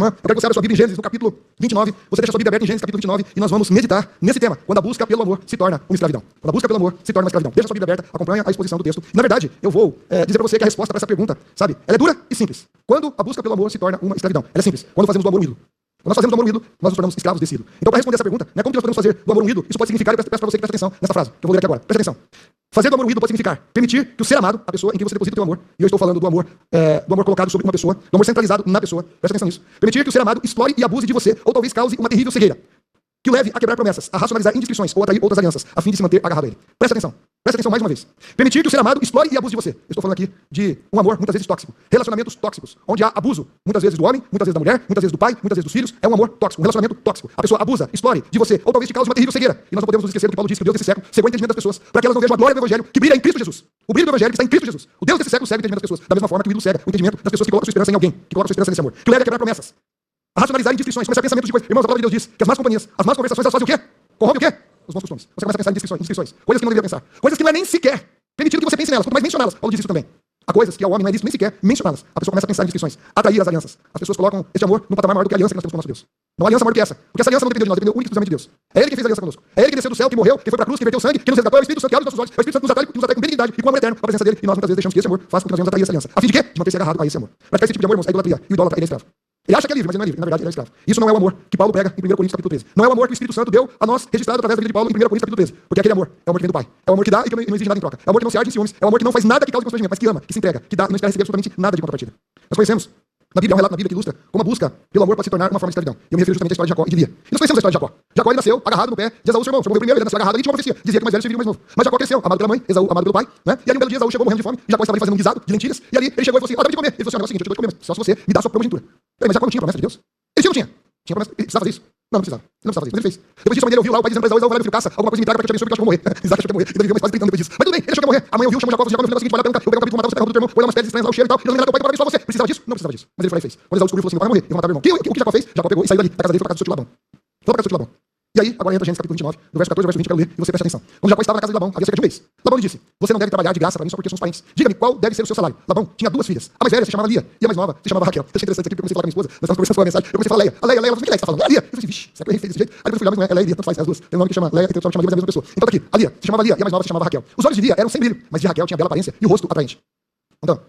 Eu quero que você abra sua Bíblia em Gênesis, no capítulo 29. Você deixa sua Bíblia aberta em Gênesis, capítulo 29, e nós vamos meditar nesse tema, quando a busca pelo amor se torna uma escravidão. Quando a busca pelo amor se torna uma escravidão. Deixa sua Bíblia aberta, acompanha a exposição do texto. E, na verdade, eu vou dizer para você que a resposta para essa pergunta, sabe, ela é dura e simples. Quando a busca pelo amor se torna uma escravidão? Ela é simples. Quando fazemos do amor um ídolo. Quando nós fazemos do amor um ídolo, nós nos tornamos escravos desse ídolo. Então, para responder essa pergunta, como que nós podemos fazer do amor um ídolo? Isso pode significar, eu peço para você que preste atenção nessa frase, que eu vou ler aqui agora. Preste atenção. Fazer do amor um ídolo pode significar permitir que o ser amado, a pessoa em quem você deposita o teu amor, e eu estou falando do amor colocado sobre uma pessoa, do amor centralizado na pessoa, presta atenção nisso. Permitir que o ser amado explore e abuse de você, ou talvez cause uma terrível cegueira, que o leve a quebrar promessas, a racionalizar indiscrições, ou a atrair outras alianças, a fim de se manter agarrado a ele. Presta atenção mais uma vez. Permitir que o ser amado explore e abuse de você. Eu estou falando aqui de um amor muitas vezes tóxico. Relacionamentos tóxicos, onde há abuso, muitas vezes do homem, muitas vezes da mulher, muitas vezes do pai, muitas vezes dos filhos. É um amor tóxico, um relacionamento tóxico. A pessoa abusa, explore de você, ou talvez te cause uma terrível cegueira. E nós não podemos nos esquecer do que Paulo disse, que o Deus desse século cegou o entendimento das pessoas, para que elas não vejam a glória do Evangelho que brilha em Cristo Jesus. O brilho do Evangelho que está em Cristo Jesus. O Deus desse século cega o entendimento das pessoas, da mesma forma que o ídolo cega o entendimento das pessoas que colocam sua esperança em alguém, que colocam sua esperança nesse amor. Que o leve a quebrar promessas, a racionalizar indiscrições, começar pensamentos de coisas. Irmãos, a palavra de Deus diz que as más companhias, as más conversações, elas fazem o quê? Corrompem o quê? Os bons costumes. Você começa a pensar em indiscrições, coisas que não deveria pensar, coisas que não é nem sequer permitido que você pense nelas, quanto mais mencioná-las. Paulo diz isso também. Há coisas que ao homem não é lícito nem sequer mencioná-las. A pessoa começa a pensar em indiscrições, atrair as alianças. As pessoas colocam este amor num patamar maior do que a aliança que nós temos com o nosso Deus. Não há aliança maior do que essa, porque essa aliança não dependeu de nós, dependeu única e exclusivamente de Deus. É Ele que fez a aliança conosco. É Ele que desceu do céu, que morreu, que foi para a cruz, que verteu sangue, que nos resgatou. É o Espírito Santo que abre os nossos olhos, é o Espírito Santo que nos atrai com benignidade e com amor eterno para a presença dele. E nós muitas vezes deixamos que esse amor faça com que nós venhamos atrair essa aliança. A fim de quê? De manter-se agarrado a esse amor. Praticar esse tipo de amor, irmãos, é idolatria. E o idólatra, ele é escravo. Ele acha que é livre, mas ele não é livre. Na verdade, ele é escravo. Isso não é o amor que Paulo prega em 1 Coríntios capítulo 13. Não é o amor que o Espírito Santo deu a nós, registrado através da vida de Paulo em 1 Coríntios capítulo 13. Porque aquele amor é o amor que vem do Pai. É o amor que dá e que não exige nada em troca. É o amor que não se arde em ciúmes. É o amor que não faz nada que cause constrangimento, mas que ama, que se entrega, que dá e não espera receber absolutamente nada de contrapartida. Nós conhecemos na Bíblia, um relato na Bíblia que ilustra como a busca pelo amor pode se tornar uma forma de escravidão. E eu me refiro justamente à história de Jacó e de Lia. E nós conhecemos a história de Jacó. Jacó, ele nasceu agarrado no pé de Esaú, seu irmão. Seu irmão morreu primeiro, ele nasceu agarrado ali, tinha uma profecia. Dizia que o mais velho serviria o mais novo. Mas Jacó cresceu, amado pela mãe, Esaú amado pelo pai, né? E ali um belo dia Esaú chegou morrendo de fome, e Jacó estava ali fazendo um guisado de lentilhas, e ali ele chegou e falou assim: ó, dá pra te comer. Ele falou assim: ó, é o seguinte, eu te dou de comer, mas só se você me dá a sua primogenitura. Mas Jacó não tinha promessa de Deus? Ele tinha ou não tinha? Tinha promessa, ele precisava fazer isso? Não precisava. Ele não precisava fazer isso, mas ele fez. Depois disso, a mãe dele ouviu lá o pai dizendo pra Esaú: vai lá, meu filho, caça alguma coisa me traga pra que eu te abençoe, porque eu acho que eu vou morrer. Isaac achou que ia morrer, e Davi viveu mais quase 30 anos depois disso. Mas tudo bem, ele achou que ia morrer. A mãe ouviu, chamou Jacó, falou: Jacó, meu filho, seguinte, vai lá, eu vou pegar um capítulo, matar você, terra do teu irmão, vou lá umas pedras estranhas lá, o cheiro e tal, e não lembrar teu pai para abençoar você. Precisava disso? Não precisava disso. Mas ele foi lá e fez. Quando Esaú descobriu, falou assim: vai morrer, eu vou matar meu irmão. O que Jacó fez? Jacó pegou e saiu dali, da casa dele, foi pra casa do seu tio Labão. Foi pra casa do seu tio Labão. E aí, agora entra Gênesis capítulo 29, do verso 14 ao verso 20, eu quero ler, e você presta atenção. Quando Jacó estava na casa de Labão, havia cerca de um mês. Labão lhe disse: você não deve trabalhar de graça para mim só porque somos parentes. Diga-me, qual deve ser o seu salário? Labão tinha duas filhas. A mais velha se chamava Lia, e a mais nova se chamava Raquel. Eu achei interessante aqui, porque eu comecei a falar com a minha esposa, nós estamos conversando sobre a mensagem, eu comecei a falar Leia. A Leia, ela falou: quem é que você tá falando? É a Lia. Eu falei: vixe, será que ele fez desse jeito? Aí depois fui olhar, mas não é, ela é Lia, tanto faz, é as duas. Tem um nome que chama Leia, tem outro nome que chama Lia, mas é a mesma pessoa. Então tá aqui, a Lia se chamava Lia, e a mais nova se chamava Raquel. Os olhos de Lia eram sem brilho, mas de Raquel tinha bela aparência e o rosto atraente. Então,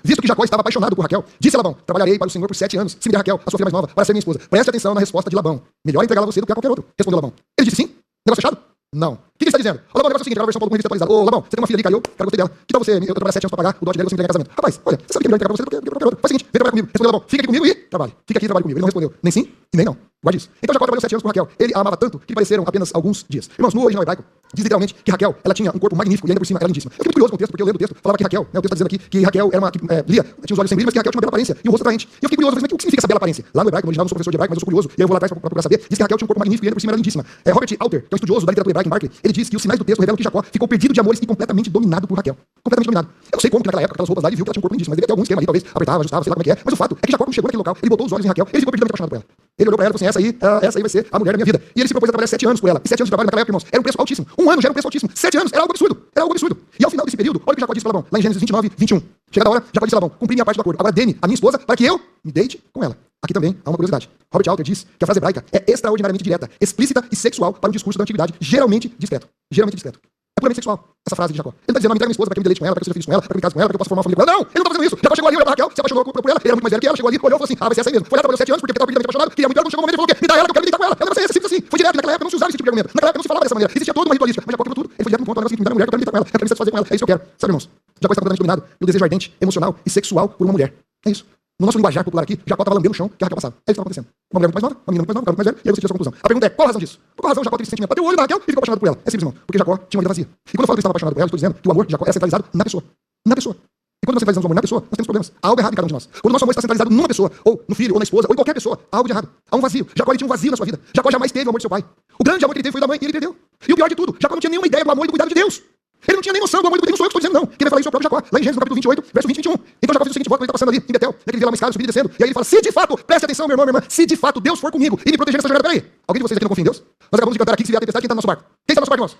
visto que Jacó estava apaixonado por Raquel, disse a Labão: trabalharei para o Senhor por 7 anos, se me der Raquel, a sua filha mais nova, para ser minha esposa. Preste atenção na resposta de Labão. Melhor entregá-la a você do que a qualquer outro. Respondeu Labão. Ele disse sim. Negócio fechado? Não. O que ele está dizendo? Ô, Labão, o negócio é o seguinte, agora a versão Paulo com revista atualizada. Ô, Labão, você tem uma filha ali, calhou, cara, gostei dela. Que tal você, eu trabalhar 7 anos para pagar o dote dela e você me entregar em casamento? Rapaz, olha, você sabe que é melhor entregar para você do que qualquer outro. Faz o seguinte, vem trabalhar comigo. Respondeu Labão: fica aqui comigo e trabalhe. Fica aqui e trabalhe comigo. Ele não respondeu nem sim e nem não. Guarde isso. Então Jacó trabalhou 7 anos com Raquel. Ele a amava tanto que lhe pareceram apenas alguns dias. Irmãos, no original hebraico, diz literalmente que Raquel, ela tinha um corpo magnífico e ainda por cima era lindíssima. Eu fiquei muito curioso com o texto, porque eu lendo o texto, falava que Raquel, né, o texto está dizendo aqui que Raquel era uma, Lia tinha os olhos sem brilho, mas que Raquel tinha uma bela aparência e um rosto atraente. E eu fiquei curioso, mas o que significa essa bela aparência? Lá no hebraico, no original, eu não sou professor de hebraico, mas eu sou curioso, e aí eu vou lá atrás para procurar saber. Diz que Raquel tinha um corpo magnífico e ainda por cima era lindíssima. Robert Alter, que é um estudioso da literatura hebraica em Barclay, ele diz que os sinais do texto revelam que Jacó ficou perdido de amores e completamente dominado por Raquel. Completamente dominado. Eu não sei como que naquela época, aquelas roupas lá, ele viu que ela tinha um corpo lindíssimo, mas ele devia ter algum esquema ali, talvez apertava, ajustava, sei lá como é que é. Mas o fato é que Jacó, quando chegou naquele local, ele botou os olhos em Raquel, ele ficou perdidamente apaixonado por ela. Ele olhou para ela e falou assim: essa aí vai ser a mulher da minha vida. E ele se propôs a trabalhar 7 anos por ela. E 7 anos de trabalho naquela época, irmãos, era um preço altíssimo. Um ano já era um preço altíssimo. 7 anos era algo absurdo. Era algo absurdo. E ao final desse período, olha o que Jacó disse para Labão, lá em Gênesis 29, 21. Chegada a hora, Jacó disse a Labão: cumpri minha parte do acordo. Agora dê-me a minha esposa para que eu me deite com ela. Aqui também há uma curiosidade. Robert Alter diz que a frase hebraica é extraordinariamente direta, explícita e sexual para um discurso da antiguidade, geralmente discreto. Geralmente discreto. É puramente sexual, essa frase de Jacó. Ele está dizendo: me entrega minha esposa para que eu me deleite com ela, para que eu seja feliz com ela, para que eu me case com ela, para que eu possa formar uma família com ela. Não, ele não está fazendo isso. Jacó chegou ali, olhou para Raquel, se apaixonou por ela, ele era muito mais velho que ela, chegou ali, olhou e falou assim: vai ser essa aí mesmo. Foi lá, trabalhou 7 anos porque estava perdidamente apaixonado, queria muito ela, quando chegou o momento ele falou: me dá ela que eu quero me deitar com ela. Ela vai ser simples assim. Foi direto, naquela época não se usava esse tipo de argumento. Naquela época não se falava dessa maneira. Existia toda uma ritualística, mas Jacó quebrou tudo. Ele foi direto no ponto, olha, me dá a mulher que eu quero me deitar com ela, eu quero me satisfazer com ela. É isso que eu quero. Sabe, irmãos? Jacó está completamente dominado pelo desejo ardente, emocional e sexual por uma mulher. É isso. No nosso linguajar popular aqui, Jacó estava lambendo o chão que a Raquel passava. É isso que estava acontecendo. Uma mulher muito mais nova, uma menina muito mais nova, um cara muito mais velho, e aí você tira a sua conclusão. A pergunta é: qual a razão disso? Por qual razão Jacó teve esse sentimento? Bateu o olho na Raquel e ficou apaixonado por ela. É simples, irmão. Porque Jacó tinha uma vida vazia. E quando eu falo que ele estava apaixonado por ela, eu estou dizendo que o amor de Jacó era centralizado na pessoa. Na pessoa. E quando nós centralizamos o amor na pessoa, nós temos problemas. Há algo errado em cada um de nós. Quando o nosso amor está centralizado numa pessoa, ou no filho, ou na esposa, ou em qualquer pessoa, há algo de errado. Há um vazio. Jacó, ele tinha um vazio na sua vida. Jacó jamais teve o amor de seu pai. O grande amor que ele teve foi o da mãe e ele perdeu. E o pior de tudo, Jacó não tinha nenhuma ideia do amor e do cuidado de Deus. Ele não tinha nem noção do amor e do cuidado. Não sou eu que estou dizendo, não. Quem vai falar isso é o próprio Jacó. Lá em Gênesis, no capítulo 28, verso 20 e 21. Então Jacó fez o seguinte: volta, ele está passando ali em Betel, ele vê lá uma escada subindo e descendo, e aí ele fala: se de fato, preste atenção, meu irmão, minha irmã, se de fato Deus for comigo e me proteger nessa jornada, peraí. Alguém de vocês aqui não confia em Deus? Nós acabamos de cantar aqui que se vier a tempestade, quem está no nosso barco? Quem está no nosso barco, irmãos?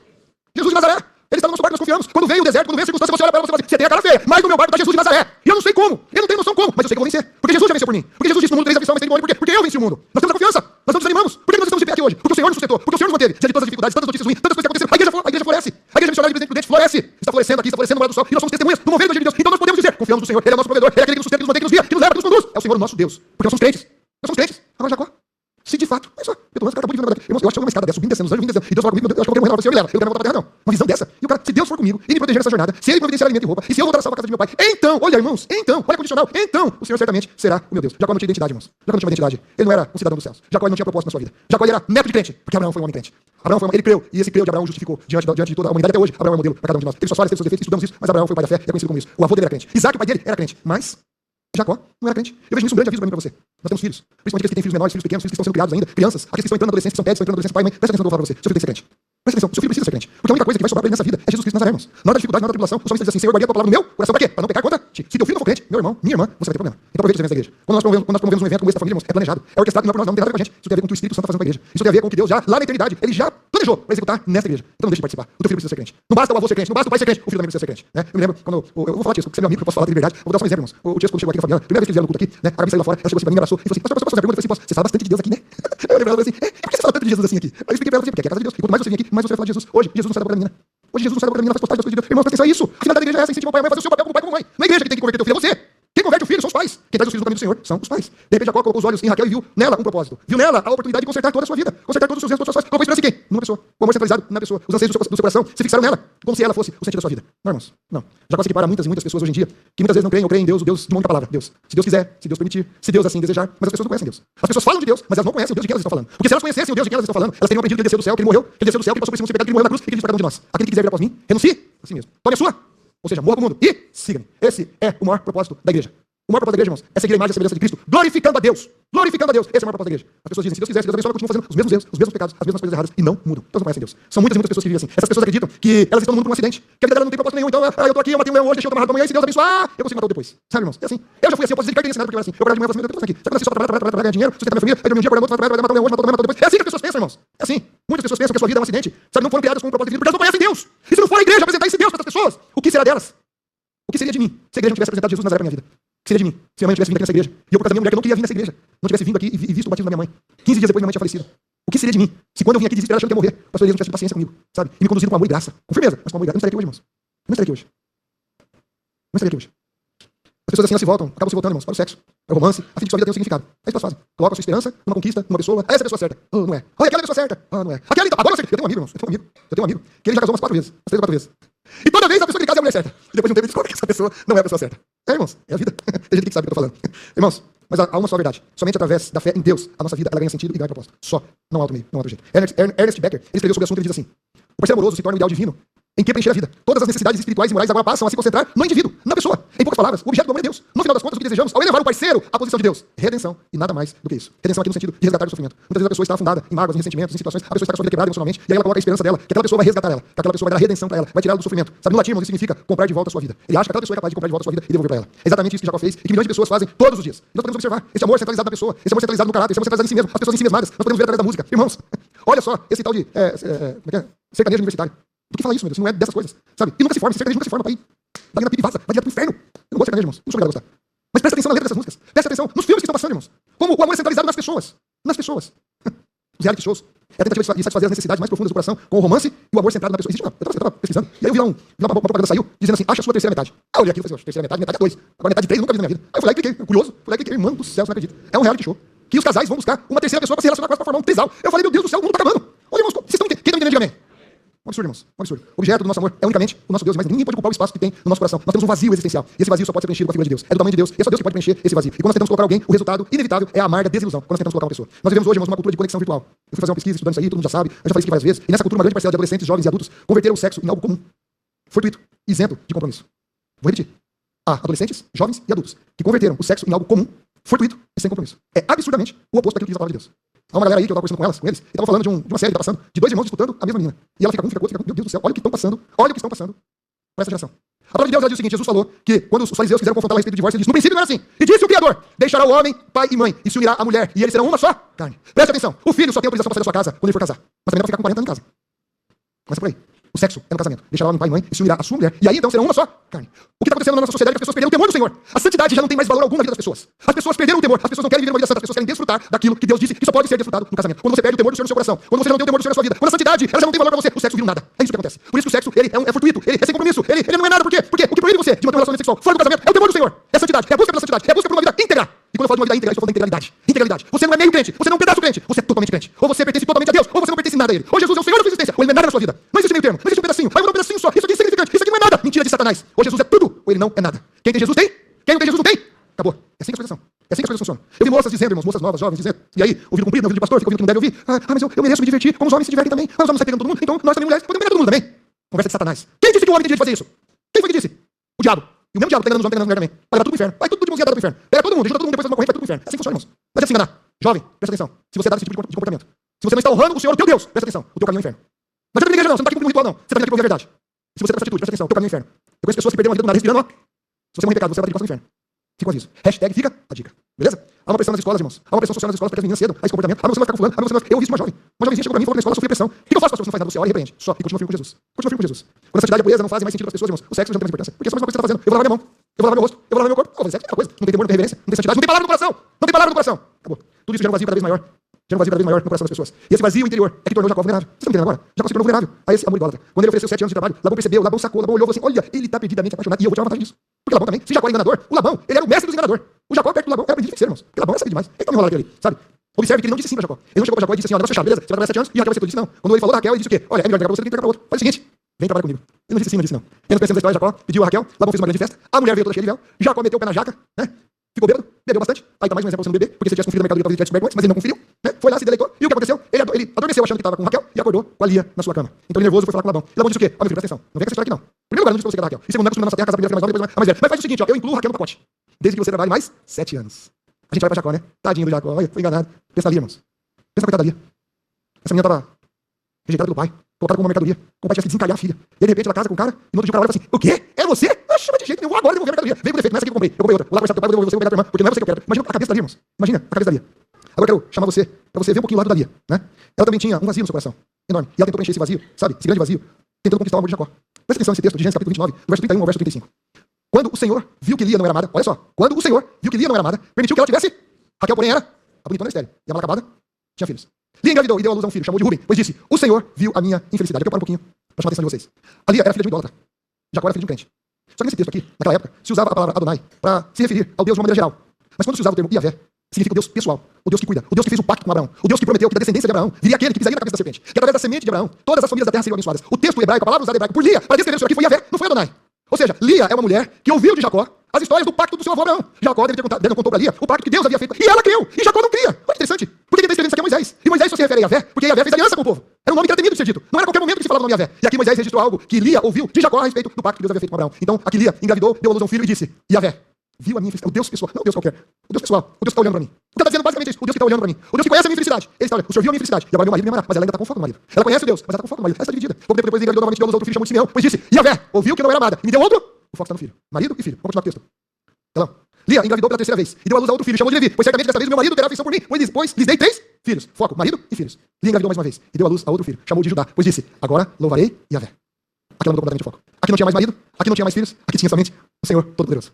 Jesus de Nazaré. Ele está no nosso barco, nós confiamos. Quando vem o deserto, quando vem a circunstância, você olha para ela e fala assim, você tem a cara feia, mas no meu barco está Jesus de Nazaré. E eu não sei como, eu não tenho noção como, mas eu sei que eu vou vencer. Porque Jesus já venceu por mim. Porque Jesus disse no mundo tereis aflição, mas tem bom. Por quê? Porque eu venci o mundo. Nós temos a confiança, nós não desanimamos. Por que nós estamos de pé aqui hoje? Porque o Senhor nos sustentou, porque o Senhor nos manteve. Diante de todas as dificuldades, tantas notícias ruins, tantas coisas que aconteceram. A igreja floresce. A igreja missionária de Prudente floresce. Está florescendo aqui, está florescendo no lado do sol. E nós somos testemunhas do mover do Evangelho de Deus. Então nós podemos dizer, confiamos no Senhor, Ele é o nosso provedor, Ele é aquele que nos sustenta, que nos mantém, que nos guia, que nos leva, que nos conduz. É o Senhor, o nosso Deus. Porque nós somos crentes. Nós somos crentes. Agora Jacó, se de fato, é só, eu tô vendo, o cara acabou de vir na verdade. Irmãos, eu acho que eu uma escada dessa, subindo, descendo, os anjos vindo descendo, e Deus fala comigo, eu acho que eu vou morrer, você me leva. Eu quero voltar pra terra, não. Uma visão dessa. E o cara, se Deus for comigo e me proteger nessa jornada, se Ele providenciar alimento e roupa, e se eu voltar a salvar a casa de meu pai, então, olha, irmãos, então, olha a condicional, então, o Senhor certamente será o meu Deus. Jacó não tinha identidade, irmãos. Jacó não tinha identidade. Ele não era um cidadão dos céus. Jacó não tinha propósito na sua vida. Jacó ele era método de crente, porque Abraão foi um homem crente. Abraão foi um homem, ele creu, e esse creu de Abraão justificou diante de toda a humanidade até hoje. Abraão é modelo para cada um de nós. Teve suas falhas, teve seus defeitos, estudamos isso, mas Abraão foi o pai da fé, é conhecido como isso. O avô dele era crente. Isaac, o pai dele, era crente, mas Jacó não era crente. Eu vejo isso um grande aviso para mim e para você. Nós temos filhos, principalmente aqueles que têm filhos menores, filhos pequenos, filhos que estão sendo criados ainda, crianças, aqueles que estão entrando na adolescência, que são pés, estão entrando na adolescência, pai, mãe, presta atenção no que eu vou falar para você. Seu filho tem que ser crente. Presta atenção, seu filho precisa ser crente. Porque a única coisa que vai sobrar para ele nessa vida é Jesus Cristo de Nazaré, irmãos. Na hora da dificuldade, na hora da tribulação, o salmista diz assim, Senhor, guarda a tua palavra no meu coração para quê? Para não pecar contra ti. Se teu filho não for crente, meu irmão, minha irmã, você vai ter problema. Então aproveite os eventos da igreja. Quando nós promovemos um evento como esse da família, irmãos, é planejado, é orquestrado, não é por nós, não tem nada a ver com a gente. Isso tem a ver com o que o Espírito Santo está fazendo com a igreja. Isso tem a ver com o que Deus já, lá na eternidade, ele já planejou para executar nessa igreja. Então não deixe de participar. O teu filho precisa ser crente. Não basta o avô ser crente, não basta o pai ser crente, o filho também precisa ser crente. Né? Eu me lembro, quando eu vou falar disso, porque você é meu amigo, eu posso falar de verdade. Eu vou dar só um exemplo, irmãos. O Tiesco, quando chegou aqui na Fabiana, primeira vez que eles vieram no culto aqui, né? A Gabi saiu lá fora, ela chegou assim pra mim, me abraçou e falou assim, pastor, a pergunta, você fala bastante de Deus aqui, né? Eu lembro ela assim, por que você fala tanto de Jesus assim aqui? Aí eu expliquei pra ela assim, porque é a casa de Deus. E quanto mais você vem aqui, mais você vai falar de Jesus. Hoje, Jesus não sai da boca da menina. Hoje Jesus não sai da boca da menina, faz postagem das coisas de Deus. Irmãos, presta atenção a isso. A finalidade da igreja é essa, incentiva o pai e a mãe a fazer o seu papel como pai e como mãe. Não é a igreja que tem que converter teu filho, é você. Quem converte o filho são os pais. Quem traz os filhos no caminho do Senhor são os pais. De repente Jacó colocou os olhos em Raquel e viu nela um propósito. Viu nela a oportunidade de consertar toda a sua vida. Consertar todos os seus erros, todas as suas falhas. Colocou esperança em quem? Numa pessoa. O amor centralizado na pessoa. Os anseios do seu coração se fixaram nela, como se ela fosse o sentido da sua vida. Não, irmãos. Não. Jacó se equipara a muitas e muitas pessoas hoje em dia que muitas vezes não creem ou creem em Deus, o Deus de uma única palavra. Deus. Se Deus quiser, se Deus permitir, se Deus assim desejar. Mas as pessoas não conhecem Deus. As pessoas falam de Deus, mas elas não conhecem o Deus de quem elas estão falando. Porque se elas conhecessem o Deus de quem elas estão falando, elas teriam aprendido que ele desceu do céu, que ele morreu, que ele desceu do céu, que ele passou por esse mundo sem pecado, que ele morreu na cruz e que ele disse para cada um de nós. Aquele que quiser vir após mim, renuncie a si mesmo. Tome a sua. Ou seja, morra para o mundo e siga-me. Esse é o maior propósito da igreja. O maior propósito da igreja, irmãos, é seguir a imagem e a semelhança de Cristo, glorificando a Deus. Glorificando a Deus. Esse é o maior propósito da igreja. As pessoas dizem, se Deus quiser, se Deus abençoar, continuam fazendo os mesmos erros, os mesmos pecados, as mesmas coisas erradas e não mudam. Então não conhecem Deus. São muitas e muitas pessoas que vivem assim. Essas pessoas acreditam que elas estão no mundo por um acidente, que a vida dela não tem propósito nenhum. Então, eu tô aqui, eu matei um leão hoje, deixei eu tomar amanhã, e se Deus abençoar, eu consigo matar o depois. Sabe, irmãos? É assim. Eu já fui assim, eu posso dizer que eu tenho ensinado porque eu era assim. Eu acordava de manhã e falava assim, eu tô aqui. Sabe quando você só trabalha, ganhar dinheiro, sustentar minha família, aí dormir um dia, acordar outro, matar um leão hoje, matar depois. É assim que as pessoas pensam, irmãos. É assim. Muitas pessoas pensam que a sua vida é um acidente. Sabe, não foram criadas com um propósito de vida porque elas não conhecem Deus. E se não for a igreja apresentar esse Deus para essas pessoas, o que será delas? O que seria de mim se a igreja não tivesse apresentado Jesus Nazaré para minha vida? O que seria de mim se minha mãe tivesse vindo aqui nessa igreja? E eu, por causa da minha mulher, que eu não queria vir nessa igreja, não tivesse vindo aqui e visto o batismo da minha mãe. 15 dias depois minha mãe tinha falecido. O que seria de mim se quando eu vim aqui desesperado achando que ia morrer, o pastor Elias não tivesse tido paciência comigo, sabe? E me conduzido com amor e graça. Com firmeza, mas com amor e graça. Eu não estaria aqui hoje, irmãos. Eu não estaria aqui hoje. Não estaria aqui hoje. As pessoas assim não se voltam, acabam se voltando, irmãos, para o sexo, para o romance, a fim de que sua vida tenha um significado. É isso que elas fazem. Colocam a sua esperança numa conquista, numa pessoa. Essa é a pessoa certa. Ah, não é. Olha, aquela é a pessoa certa. Ah, não é. Aquela então. Agora eu sei. Eu tenho um amigo, irmãos. Eu tenho um amigo que ele já casou umas 4 vezes. Umas 3 ou 4 vezes. E toda vez a pessoa que ele casa é a mulher certa. E depois de um tempo ele descobre que essa pessoa não é a pessoa certa. É, irmãos. É a vida. Tem gente que sabe o que eu tô falando. Irmãos, mas há uma só verdade. Somente através da fé em Deus, a nossa vida ela ganha sentido e ganha propósito. Só. Não há outro meio. Não há outro jeito. Ernest Becker, ele escreveu sobre o assunto e ele diz assim: o parceiro amoroso se torna um ideal divino em que preencher a vida. Todas as necessidades espirituais e morais agora passam a se concentrar no indivíduo, na pessoa. Em poucas palavras, o objeto do amor é Deus. No final das contas, o que desejamos, ao elevar o parceiro à posição de Deus, redenção e nada mais do que isso. Redenção aqui no sentido de resgatar o sofrimento. Muitas vezes a pessoa está afundada em mágoas, em ressentimentos, em situações, a pessoa está com a sua vida quebrada emocionalmente, e aí ela coloca a esperança dela, que aquela pessoa vai resgatar ela, que aquela pessoa vai dar redenção para ela, vai tirá-la do sofrimento. Sabe, no latim, irmãos, isso significa comprar de volta a sua vida. Ele acha que aquela pessoa é capaz de comprar de volta a sua vida e devolver para ela. É exatamente isso que Jacó fez e que milhões de pessoas fazem todos os dias. E nós podemos observar esse amor centralizado na pessoa, esse amor centralizado no caráter, esse amor centralizado em si mesmo, as pessoas em si mesmadas. Nós podemos ver através da música. Irmãos, olha só, esse tal de sertanejo universitário. Do que fala isso, meu Deus? Não é dessas coisas, sabe? E nunca se forma, esse sertanejo nunca se forma para ir. Vai na pipa e vaza, vai direto pro inferno. Eu não gosto de sertanejo, irmãos. Não sou obrigado a gostar. Mas presta atenção na letra dessas músicas. Presta atenção nos filmes que estão passando, irmãos. Como o amor é centralizado nas pessoas. Nas pessoas. Os reality shows. É a tentativa de satisfazer as necessidades mais profundas do coração com o romance e o amor centrado na pessoa. Existe, eu tava pesquisando. E aí eu vi lá uma propaganda saiu, dizendo assim, acha a sua terceira metade. Ah, eu olhei aquilo e falei, terceira metade, metade é 2. Agora metade de 3 eu nunca vi na minha vida. Aí eu fui lá e cliquei, curioso. Fui lá e cliquei, irmão do céu, você não acredita. É um reality show. Que os casais vão buscar uma terceira pessoa para se relacionar com ela, para formar um trisal. Eu falei, meu Deus do céu, o mundo tá acabando. Olha, irmãos, vocês estão entendendo? Quem tá entendendo, diga amém. Um absurdo, irmãos. Um absurdo. O objeto do nosso amor é unicamente o nosso Deus, mas ninguém pode ocupar o espaço que tem no nosso coração. Nós temos um vazio existencial. E esse vazio só pode ser preenchido com a figura de Deus. É do tamanho de Deus. E é só Deus que pode preencher esse vazio. E quando nós tentamos colocar alguém, o resultado inevitável é a amarga desilusão. Quando nós tentamos colocar uma pessoa. Nós vivemos hoje, irmãos, uma cultura de conexão virtual. Eu fui fazer uma pesquisa estudando isso aí, todo mundo já sabe. Eu já falei isso aqui várias vezes. E nessa cultura, uma grande parcela de adolescentes, jovens e adultos converteram o sexo em algo comum, fortuito, isento de compromisso. Vou repetir. Há adolescentes, jovens e adultos que converteram o sexo em algo comum, fortuito e sem compromisso. É absurdamente o oposto daquilo que diz a palavra de Deus. Há uma galera aí que eu estava conversando com eles, e estava falando de uma série que está passando, de 2 irmãos disputando a mesma menina. E ela fica com, meu Deus do céu, olha o que estão passando para essa geração. A palavra de Deus ela diz o seguinte, Jesus falou que quando os fariseus quiseram confrontá-la a respeito do divórcio, ele disse, no princípio não era assim. E disse o Criador, deixará o homem, pai e mãe, e se unirá a mulher, e eles serão uma só carne. Preste atenção, o filho só tem autorização para sair da sua casa quando ele for casar. Mas também não vai ficar com 40 anos em casa. Começa por aí. O sexo é no casamento. Deixará homem, pai e mãe e se unirá à sua mulher. E aí então serão uma só carne. O que está acontecendo na nossa sociedade é que as pessoas perderam o temor do Senhor. A santidade já não tem mais valor algum na vida das pessoas. As pessoas perderam o temor. As pessoas não querem viver uma vida santa. As pessoas querem desfrutar daquilo que Deus disse que só pode ser desfrutado no casamento. Quando você perde o temor do Senhor no seu coração. Quando você não tem o temor do Senhor na sua vida. Quando a santidade ela já não tem valor para você. O sexo vira um nada. É isso que acontece. Por isso que o sexo ele é fortuito. Ele é sem compromisso. Ele não é nada. Por quê? Porque o que proíbe você de manter um relacionamento sexual fora do casamento é o temor do Senhor. É a santidade. É a busca pela santidade. É a busca por uma vida íntegra. E quando eu falo de uma vida íntegra, eu estou falando de integralidade. Integralidade. Você não é meio crente. Você não é um pedaço crente. Você é totalmente crente. Ou você pertence totalmente a Deus, ou você não pertence nada a Ele. Ou Jesus é o Senhor da sua existência, ou Ele não é nada na sua vida. Não existe meio termo. Não existe um pedacinho. Vai mudar um pedacinho só. Isso aqui é insignificante. Isso aqui não é nada. Mentira de Satanás. Ou Jesus é tudo, ou Ele não é nada. Quem tem Jesus tem. Quem não tem Jesus não tem. Acabou. É assim que as coisas são. É assim que as coisas funcionam. Eu vi moças dizendo, irmãos, moças novas, jovens, dizendo. E aí, ouvido cumprido, ouvido de pastor, fica ouvindo que não deve ouvir. Mas eu mereço me divertir, como os homens se divertem também. Mas os homens saem pegando todo mundo, então nós também mulheres podemos pegar todo mundo também. Conversa de Satanás. Quem disse que o homem tem direito de fazer isso? Quem foi que disse? O diabo. E o mesmo diabo tá enganando os homens, tá enganando as mulheres também. Vai levar tudo pro inferno. Vai tudo de mãozinha dada pro inferno. Pega todo mundo, deixa todo mundo, depois faz uma corrente, vai tudo pro inferno. É assim que funciona, irmãos. Não adianta se enganar. Jovem, presta atenção. Se você dá esse tipo de comportamento. Se você não está honrando o Senhor, o teu Deus, presta atenção. O teu caminho é o inferno. Não adianta vir na igreja, não. Você não tá aqui com um ritual, não. Você tá vindo aqui pra ouvir a verdade. Se você tá com essa atitude, presta atenção. O teu caminho é o inferno. Eu conheço pessoas que perderam a vida do nariz respirando, ó. Se você morrer em pecado, você vai ter que passar no inferno. Fica com isso. Hashtag fica a dica. Beleza? Há uma pressão nas escolas, irmãos. Há uma pressão social nas escolas para que as meninas cedam a esse comportamento. Mas você vai ficar com fulano. Mas você vai... Eu ouvi isso de uma jovem. Uma jovenzinha chegou pra mim e falou que na escola sofreu pressão. O que eu faço, pastor? Você não faz nada. Você ora e repreende. Só. E continua firme com Jesus. Continua firme com Jesus. Quando a santidade e a pureza não fazem mais sentido para as pessoas, irmãos, o sexo já não tem mais importância. Porque é só a mesma coisa que você está fazendo. Eu vou lavar minha mão. Eu vou lavar meu rosto. Eu vou lavar meu corpo. Sexo é a mesma coisa. Não tem temor, não tem reverência. Não tem santidade. Não tem palavra no coração. Não tem palavra no coração. Acabou. Tudo isso gera um vazio cada vez maior. Gera um vazio cada vez maior no coração das pessoas. E esse vazio interior é que tornou Jacó vulnerável. Você está entendendo agora? Jacó se tornou vulnerável a esse amor idólatra. Quando ele ofereceu 7 anos de trabalho, Labão percebeu, Labão sacou, Labão olhou e falou assim: olha, ele está perdidamente apaixonado. E eu vou tirar vantagem disso. Porque Labão também, se Jacó é enganador, o Labão, ele era o mestre dos enganadores. O Jacó perto do Labão era aprendiz de feiticeiro, irmãos. Porque Labão era sabido demais. Ele tá me enrolando aqui ali, sabe? Observe que ele não disse sim pra Jacó. Ele não chegou pra Jacó e disse assim: ó, negócio fechado, beleza? Você vai trabalhar 7 anos e Raquel vai ser tudo. Ele disse não. Quando ele falou da Raquel, ele disse o quê? Olha, é melhor entregar pra você do que entregar pra outro. Faz o seguinte: vem trabalhar comigo. Ele não disse sim, não disse não. E nós pensamos a história, Jacó pediu a Raquel, Labão fez uma grande festa, a mulher veio toda cheia de véu, Jacó meteu o pé na jaca, né? Ficou bêbado, bebeu bastante. Aí tá mais um exemplo pra você não beber, porque se tivesse conferido no mercado talvez ele tivesse descoberto antes, mas ele não conferiu, né? Foi lá, se deleitou. E o que aconteceu? Ele adormeceu achando que estava com Raquel e acordou com a Lia na sua cama. Então ele nervoso foi falar com Labão. E Labão disse o quê? Ó, meu filho, presta atenção. Não vem com essa história aqui não. Em primeiro lugar, não disse pra você que era Raquel. E segundo, não é costume na nossa terra casar primeiro, fica mais nova, depois mais velha. Mas faz o seguinte, ó, eu incluo Raquel no pacote. Desde que você trabalhe mais 7 anos. A gente vai pra Jacó, né? Tadinho do Jacó. Olha, foi enganado. Pensa na Lia, irmãos. Pensa na coitada da Lia. Essa menina tava rejeitada pelo pai, colocada como uma mercadoria. Como o pai tivesse que desencalhar a filha. E aí, de repente, ela casa com o cara, e no outro dia o cara olha e fala assim: o quê? É você? Ah, chama de jeito nenhum, agora eu devolver a mercadoria. Veio por defeito, não é essa aqui que eu comprei. Eu comprei outra. Vou lá conversar com teu pai, vou devolver você, vou pegar tua irmã, porque não é você que eu quero. Imagina a cabeça da Lia, irmãos. Imagina a cabeça da Lia. Agora eu quero chamar você, pra você ver um pouquinho o lado da Lia, né? Ela também tinha um vazio no seu coração, enorme. E ela tentou preencher esse vazio, sabe? Esse grande vazio, tentando conquistar o amor de Jacó. Presta atenção nesse texto de Gênesis capítulo 29, do verso 31 ao verso 35. Quando o Senhor viu que Lia não era amada, olha só, quando o Senhor viu que Lia não era amada, permitiu que ela tivesse. Raquel, porém, era a bonitona estéril. E a mal acabada tinha filhos. Lia engravidou e deu à luz a um filho, chamou de Rubem, pois disse: o Senhor viu a minha infelicidade. Eu quero parar um pouquinho para chamar a atenção de vocês. A Lia era filha de um idólatra. Jacó era filho de um crente. Só que nesse texto aqui, naquela época, se usava a palavra Adonai para se referir ao Deus de uma maneira geral. Mas quando se usava o termo Iavé, significa o Deus pessoal, o Deus que cuida, o Deus que fez o pacto com Abraão, o Deus que prometeu que da descendência de Abraão viria aquele que pisaria na cabeça da serpente, que através da semente de Abraão, todas as famílias da terra seriam abençoadas. O texto hebraico, a palavra usada hebraico por Lia, para descrever o Senhor aqui foi Iavé, não foi Adonai. Ou seja, Lia é uma mulher que ouviu de Jacó as histórias do pacto do seu avô Abraão. Jacó deve ter contado, contou para Lia o pacto que Deus havia feito, e ela creu, e Jacó não cria. Olha que interessante. Por que ele está escrevendo isso aqui a Moisés? E Moisés só se refere a Iavé, porque Iavé fez aliança com o povo. Era um nome que era temido de ser dito. Não era a qualquer momento que se falava o nome Iavé. E aqui Moisés registrou algo que Lia ouviu de Jacó a respeito do pacto que Deus havia feito com Abraão. Então, aqui Lia engravidou, deu à luz a um filho e disse: Iavé viu a minha infelicidade. O Deus pessoal, não o Deus qualquer. O Deus pessoal. O Deus que está olhando para mim. O que está dizendo basicamente é isso. O Deus que está olhando para mim. O Deus que conhece a minha infelicidade. Ele está olhando. O Senhor viu a minha infelicidade. E agora meu marido me amará. Mas ela ainda está com foco no marido. Ela conhece o Deus, mas ela está com foco no marido. Ela está dividida. Pouco tempo depois engravidou novamente, deu à luz a outro filho, chamou de Simeão, pois disse: Iavé ouviu que eu não era amada e me deu outro. O foco está no filho. Marido e filho. Vamos continuar o texto. Então, Lia engravidou pela terceira vez e deu à luz a outro filho, chamou de Levi, pois certamente desta vez meu marido terá afeição por mim, pois lhes dei 3 filhos. Foco, marido e filhos. Lia engravidou mais uma vez e deu à luz a outro filho, chamou de Judá, pois disse: agora louvarei Iavé. Aqui ela mudou completamente o foco. Aqui não tinha mais marido, aqui não tinha mais filhos, aqui tinha somente o Senhor Todo-Poderoso.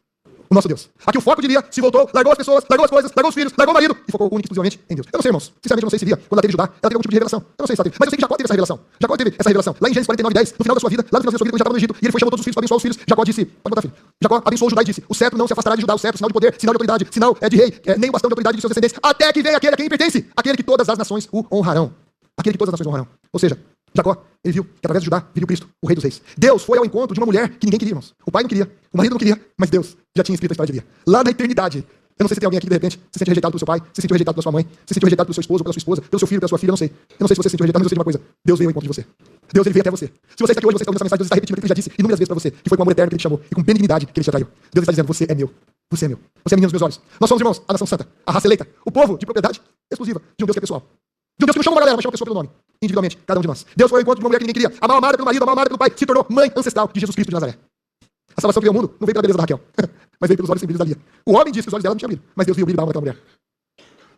O nosso Deus. Aqui o foco de Lia se voltou, largou as pessoas, largou as coisas, largou os filhos, largou o marido e focou única e exclusivamente em Deus. Eu não sei, irmãos. Sinceramente, eu não sei se Lia, quando ela teve Judá, ela teve algum tipo de revelação. Eu não sei se ela teve. Mas eu sei que Jacó teve essa revelação. Jacó teve essa revelação. Lá em Gênesis 49:10, no final da sua vida, lá no final da sua vida, quando já estava no Egito, e ele foi chamando todos os filhos para abençoar os filhos. Jacó disse: pode botar filho. Jacó abençoou Judá e disse: o cetro não se afastará de Judá, o cetro, sinal de poder, sinal de autoridade, sinal de rei, nem o bastão de autoridade de seus descendentes, até que venha aquele a quem pertence, aquele que todas as nações o honrarão. Aquele que todas as nações honrarão. Ou seja, Jacó, ele viu que através de Judá viria o Cristo, o Rei dos Reis. Deus foi ao encontro de uma mulher que ninguém queria, irmãos. O pai não queria, o marido não queria, mas Deus já tinha escrito a história de Lia. Lá na eternidade. Eu não sei se tem alguém aqui que de repente se sente rejeitado pelo seu pai, se sentiu rejeitado pela sua mãe, se sentiu rejeitado pelo seu esposo ou pela sua esposa, pelo seu filho, pela sua filha, eu não sei. Eu não sei se você se sentiu rejeitado, mas eu sei de uma coisa. Deus veio ao encontro de você. Deus ele veio até você. Se você está aqui hoje, você está ouvindo essa mensagem, Deus está repetindo o que ele já disse inúmeras vezes para você, que foi com amor eterno que ele te chamou e com benignidade que ele te atraiu. Deus está dizendo: você é meu. Você é meu. Você é menino dos meus olhos. Nós somos, irmãos, a nação santa, a raça eleita, o povo de propriedade exclusiva de um Deus que é pessoal. De um Deus que não chama uma galera, mas chama a pessoa pelo nome. Individualmente, cada um de nós. Deus foi ao encontro de uma mulher que ninguém queria. A mal amada pelo marido, a mal amada pelo pai, se tornou mãe ancestral de Jesus Cristo de Nazaré. A salvação que veio ao mundo não veio pela beleza da Raquel, mas veio pelos olhos sem brilhos da Lia. O homem disse que os olhos dela não tinham brilho, mas Deus viu o brilho da alma daquela mulher.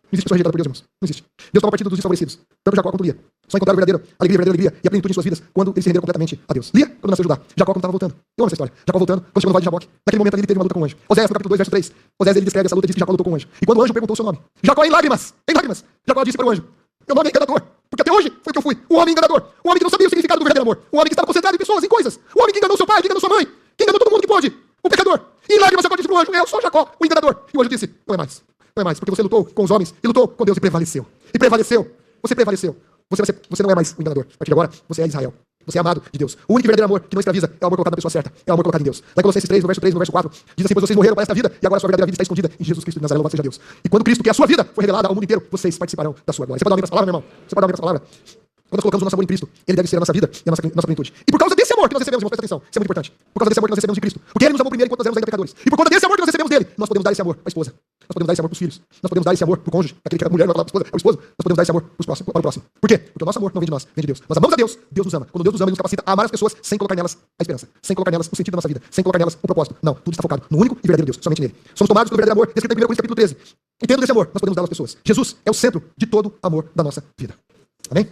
Não existe pessoa rejeitada por Deus, irmãos. Não existe. Deus toma partido dos desfavorecidos. Tanto Jacó quanto Lia. Só encontraram a verdadeira alegria e a plenitude em suas vidas quando eles se renderam completamente a Deus. Lia, quando nasceu Judá. Jacó, quando estava voltando. Eu amo essa história. Jacó voltando, quando chegou no vale de Jaboque. Naquele momento ali ele teve uma luta com um anjo. Oséias, no capítulo 2, verso 3. Oséias, ele descreve essa luta e diz que Jacó lutou com um anjo. E quando o anjo perguntou o seu nome, Jacó em lágrimas, Jacó disse para o anjo: meu nome é enganador, porque até hoje foi o que eu fui. Um homem enganador. Um homem que não sabia o significado do verdadeiro amor. Um homem que estava concentrado em pessoas, em coisas. Um homem que enganou seu pai, que enganou sua mãe, que enganou todo mundo que pôde. Um pecador. E em lágrimas Jacó disse para o anjo: eu sou Jacó, o enganador. E o anjo disse: não é mais. Não é mais, porque você lutou com os homens e lutou com Deus e prevaleceu. E prevaleceu. Você prevaleceu. Você não é mais o enganador. A partir de agora, você é Israel. Você é amado de Deus. O único e verdadeiro amor que não escraviza é o amor colocado na pessoa certa. É o amor colocado em Deus. Lá em Colossenses 3, no verso 3, no verso 4, diz assim: pois vocês morreram para esta vida e agora a sua verdadeira vida está escondida em Jesus Cristo de Nazaré, louvado seja Deus. E quando Cristo, que é a sua vida, foi revelada ao mundo inteiro, vocês participarão da sua glória. Você pode dar uma palavra, meu irmão? Você pode dar uma palavra? Quando nós colocamos o nosso amor em Cristo, ele deve ser a nossa vida e a nossa plenitude. E por causa desse amor que nós recebemos, irmãos, presta atenção, isso é muito importante. Por causa desse amor que nós recebemos de Cristo. Porque ele nos amou primeiro enquanto nós éramos ainda pecadores. E por conta desse amor que nós recebemos dele, nós podemos dar esse amor à esposa. Nós podemos dar esse amor para os filhos. Nós podemos dar esse amor para o cônjuge. Aquele que é a mulher vai falar para a esposa, é o esposo. Nós podemos dar esse amor para o próximo. Por quê? Porque o nosso amor não vem de nós, vem de Deus. Nós amamos a Deus, Deus nos ama. Quando Deus nos ama, ele nos capacita a amar as pessoas sem colocar nelas a esperança, sem colocar nelas o sentido da nossa vida, sem colocar nelas o propósito. Não, tudo está focado no único e verdadeiro Deus, somente nele. Somos tomados pelo verdadeiro amor, descrito em 1 Coríntios capítulo 13. E tendo desse amor, nós podemos dar às pessoas. Jesus é o centro de todo amor da nossa vida. Amém?